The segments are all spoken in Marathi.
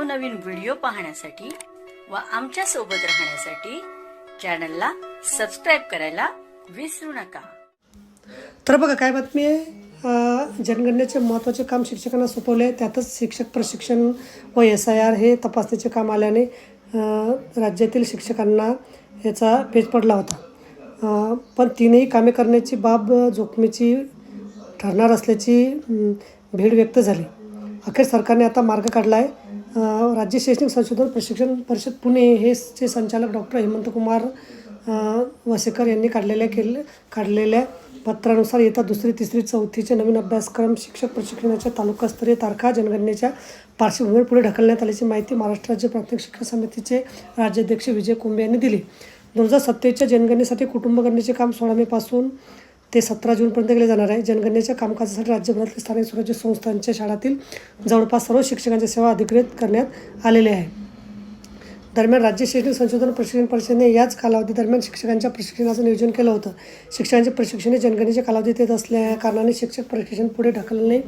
नवनवीन व्हिडिओ पाहण्यासाठी व आमच्या सोबत राहण्यासाठी चॅनलला सबस्क्राइब करायला विसरू नका। तर बघा काय बातमी आहे, जनगणनेचे महत्त्वाचे काम शिक्षकांना सोपवले। त्यातच शिक्षक प्रशिक्षण व SIR हे तपासणीचे काम आल्याने राज्यातील शिक्षकांना याचा पेच पडला होता। पण तीनही कामे करण्याची बाब जोखमीची ठरणार असल्याची भीड व्यक्त झाली। अखेर सरकारने आता मार्ग काढला आहे। राज्य शैक्षणिक संशोधन प्रशिक्षण परिषद पुणे हे चे संचालक डॉक्टर हेमंतकुमार वसेकर यांनी काढलेल्या पत्रानुसार इयत्ता 2री, 3री, 4थीचे नवीन अभ्यासक्रम शिक्षक प्रशिक्षणाच्या तालुकास्तरीय तारखा जनगणनेच्या पार्श्वभूमीवर पुढे ढकलण्यात आल्याची माहिती महाराष्ट्र राज्य प्राथमिक शिक्षण समितीचे राज्याध्यक्ष विजय कुंभे यांनी दिली। 2027च्या जनगणनेसाठी कुटुंब गणनेचे काम 16 मे पासून ते 17 जूनपर्यंत केले जाणार आहे। जनगणनेच्या कामकाजासाठी राज्यभरातील स्थानिक स्वराज्य संस्थांच्या शाळांतील जवळपास सर्व शिक्षकांच्या सेवा अधिकृत करण्यात आलेल्या आहे। दरम्यान राज्य शैक्षणिक संशोधन प्रशिक्षण परिषदेने याच कालावधी दरम्यान शिक्षकांच्या प्रशिक्षणाचं नियोजन केलं होतं। शिक्षकांचे प्रशिक्षण हे जनगणनेच्या कालावधीत येत असल्या कारणाने शिक्षक प्रशिक्षण पुढे ढकलणे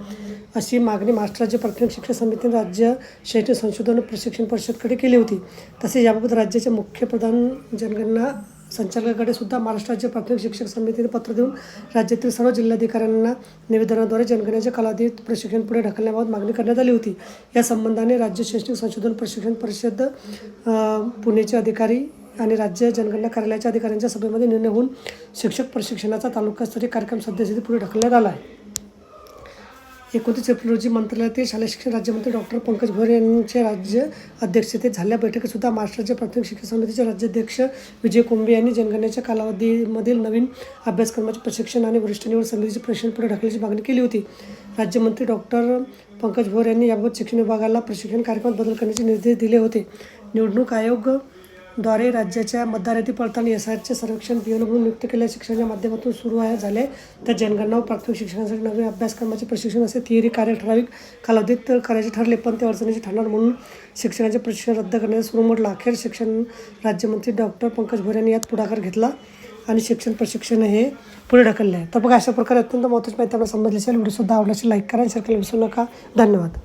अशी मागणी महाराष्ट्र राज्य प्राथमिक शिक्षण समितीने राज्य शैक्षणिक संशोधन प्रशिक्षण परिषदेकडे केली होती। तसेच याबाबत राज्याचे मुख्य प्रधान जनगणना संचालकाकडे सुद्धा महाराष्ट्र राज्य प्राथमिक शिक्षक समितीने पत्र देऊन राज्यातील सर्व जिल्हाधिकाऱ्यांना निवेदनाद्वारे जनगणनेच्या कालावधीत प्रशिक्षण पुढे ढकलण्याबाबत मागणी करण्यात आली होती। या संबंधाने राज्य शैक्षणिक संशोधन प्रशिक्षण परिषद पुणेचे अधिकारी आणि राज्य जनगणना कार्यालयाच्या अधिकाऱ्यांच्या सभेमध्ये निर्णय होऊन शिक्षक प्रशिक्षणाचा तालुकास्तरीय कार्यक्रम सध्यास्थिती पुढे ढकलण्यात आला आहे। 29 एप्रिल रोजी मंत्रालयातील शालेय शिक्षण राज्यमंत्री डॉक्टर पंकज भोयर यांच्या राज्य अध्यक्षतेत झालेल्या बैठकीत सुद्धा महाराष्ट्र राज्य प्राथमिक शिक्षण समितीचे राज्याध्यक्ष विजय कुंभे यांनी जनगणनेच्या कालावधीमधील नवीन अभ्यासक्रमाचे प्रशिक्षण आणि वरिष्ठ निवड समितीचे प्रशिक्षण पुढे ढकलण्याची मागणी केली होती। राज्यमंत्री डॉक्टर पंकज भोयर यांनी याबाबत शिक्षण विभागाला प्रशिक्षण कार्यक्रमात बदल करण्याचे निर्देश दिले होते। निवडणूक आयोगाद्वारे राज्याच्या मतदार यादी पडताळणी SIRचे सर्वेक्षण PO म्हणून नियुक्त केलेल्या शिक्षणाच्या माध्यमातून सुरू झाले। त्या जनगणना व प्राथमिक शिक्षणासाठी नवीन अभ्यासक्रमाचे प्रशिक्षण असे थिअरी कार्य ठराविक कालावधीत करायचे ठरले, पण ते अडचणीचे ठरणार म्हणून शिक्षकांचे प्रशिक्षण रद्द करण्यास सुरू म्हटलं। अखेर शिक्षण राज्यमंत्री डॉक्टर पंकज भोयर यांनी यात पुढाकार घेतला आणि शिक्षण प्रशिक्षण हे पुढे ढकलले आहे। तर बघा अशा प्रकारे अत्यंत महत्त्वाची माहिती आपल्याला समजली असेल। व्हिडिओ सुद्धा आवडल्यास लाईक करा आणि शेअर करायला विसरू नका। धन्यवाद।